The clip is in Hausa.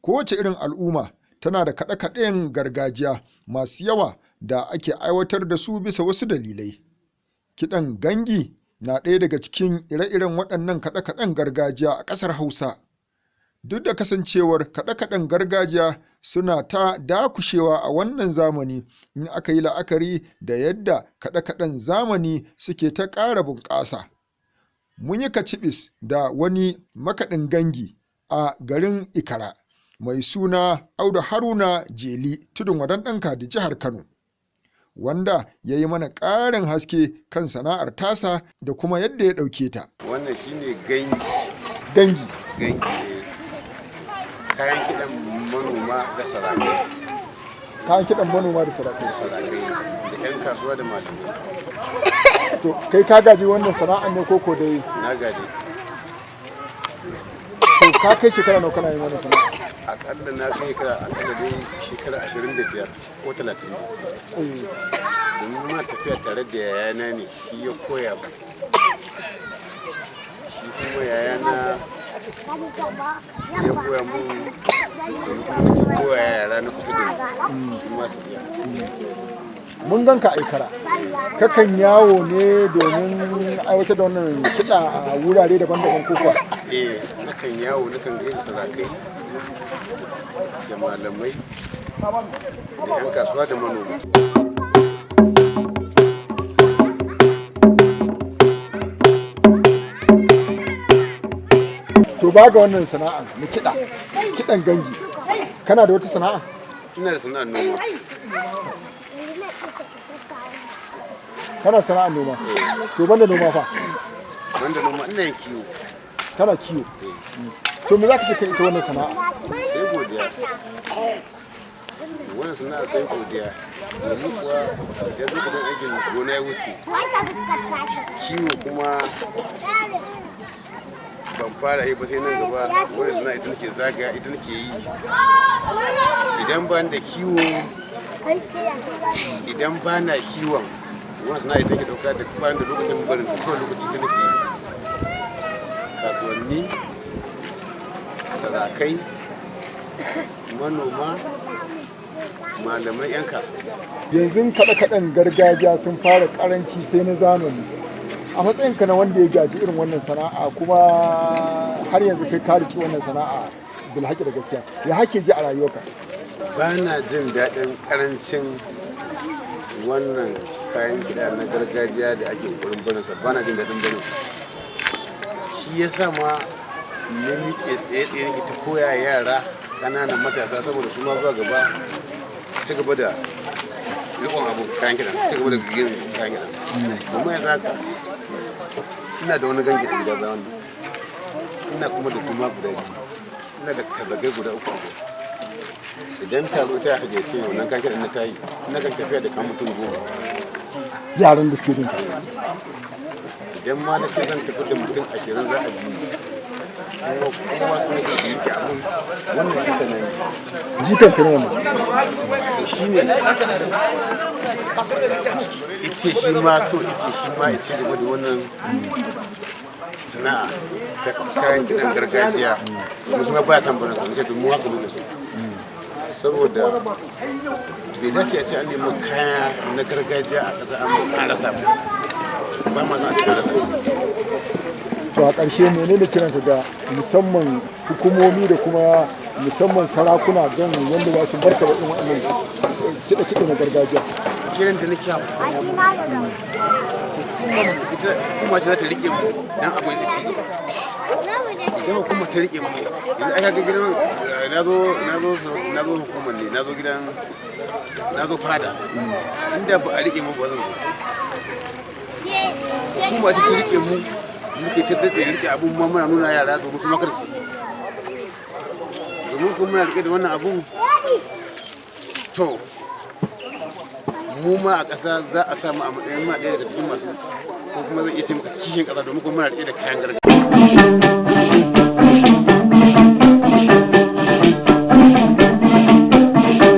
Kowace irin al'umma tana da kaɗe-kaɗen gargajiya masu yawa da ake aiwatar da su bisa wasu dalilai. Kiɗan gangi na ɗaya daga cikin ire-iren waɗannan kaɗe-kaɗen gargajiya a ƙasar Hausa. Duk da kasancewar kaɗe-kaɗen gargajiya suna ta dakushewa a wannan zamani in aka yi la'akari da yadda kaɗe-kaɗen zamani suke ta ƙara bunƙasa. Mun yi kacibis da wani makaɗin gangi a garin Ikara mai suna Audu Haruna Jeli tudun wadan ɗanka jihar Kano, wanda ya yi mana ƙarin haske kan sana'ar tasa da kuma yadda ya ɗauke ta. Wannan shine gangi. Gangi. Gangi. Kayan kiɗan manoma da sarakai. Kayan kiɗan manoma da sarakai. Da sarakai da 'yan kasuwa da malamai. To kai ka gaji wannan sana'ar ne koko dai? Na gaji. To ka kai shekara nawa kana yin wannan sana'a? Akalla na kai akalla dai shekara 25 ko 30. Domin ma tafiya tare da yayana ne shi ya koya ba. Shi kuma yayana ya koya mun da koya yara na kusa da su masu iya. Mun gan ka Ikara, kakan yawo ne domin aiwatar da wannan kiɗa a wurare daban-daban kuka? Nakan yawo, nakan gaisa sarakai da malamai da 'yan kasuwa da manoma. To ba ga wannan sana'a na kiɗan gangi, kana da wata sana'a? Ina da sana'ar noma. Kana sana'ar noma? To banda noma fa? Banda noma ina yin kiwo. Kana kiwo? To me za ka ce kan ita wannan sana'a? Sai godiya. Wannan sana'a sai godiya. Domin kuwa idan lokacin aikin gona ya wuce, kiwo kuma ban fara yi ba sai nan gaba. Wannan sana'a ita nake zagaya, ita nake yi. Idan ban da kiwo, idan ba na kiwon, wannan sana'a ita ke ɗauka da bayan da lokacin barin da kowane lokaci ita nake yi. Kasuwanni, sarakai, manoma, malamai, 'yan kasuwa. Yanzu kaɗe-kaɗen gargajiya sun fara ƙaranci sai na zamani. A matsayinka na wanda ya gaji irin wannan sana'a kuma har yanzu kai ka riƙi wannan sana'a bil haƙi da gaskiya, ya hake ji a rayuwarka? Ba na jin daɗin ƙarancin wannan kayan kiɗa na gargajiya da ake ƙoƙarin barinsa, ba na jin daɗin barinsa. Shi ya sa ma na miƙe tsaye-tsaye nake ta koya yara ƙananan matasa saboda su ma zuwa gaba su gaba da riƙon abu kayan kiɗan, su gaba da yin kayan kiɗan. Domin yanzu haka ina da wani gangi a gida da wannan, ina kuma da kuma guda biyu, ina da kazagai guda uku. Idan taro ta haka ce wannan kayan kiɗan na tayi, ina kan tafiya da kan mutum 10. Yaran da suke jin ka. Idan ma na ce zan tafi da mutum 20 za a biyu. Kuma su ne da yake abin wannan jikan nan. Jikan ka ne wannan? Shi ne ice shi ma so ike shi ma ya ci gaba da wannan sana'a ta kayan kiɗan gargajiya. Kuma shi ma ba ya san barin sa, sai mu haka nuna shi. Saboda bai dace a ce an nemi kaya na gargajiya a ƙasa an rasa ba ma san a cikin rasa. To a ƙarshe menene kiranka ga musamman hukumomi da kuma musamman sarakuna don yadda za su martaba irin waɗannan kiɗe-kiɗe na gargajiya? Kiran da nake hukuma ce za ta riƙe mu don abu ya ci gaba. Idan hukuma ta riƙe mu, yanzu aka ga gidan na zo hukumar ne, na zo fada, inda ba a riƙe mu ba zan zo. hukuma ta rike mu muke ta daɗe rike abun ma muna nuna yara domin su makar su domin kuma muna rike da wannan abun to mu ma a ƙasa za a samu a matsayin ma ɗaya daga cikin masu ko kuma zai iya taimaka kishin ƙasa domin kuma muna rike da kayan gargajiya.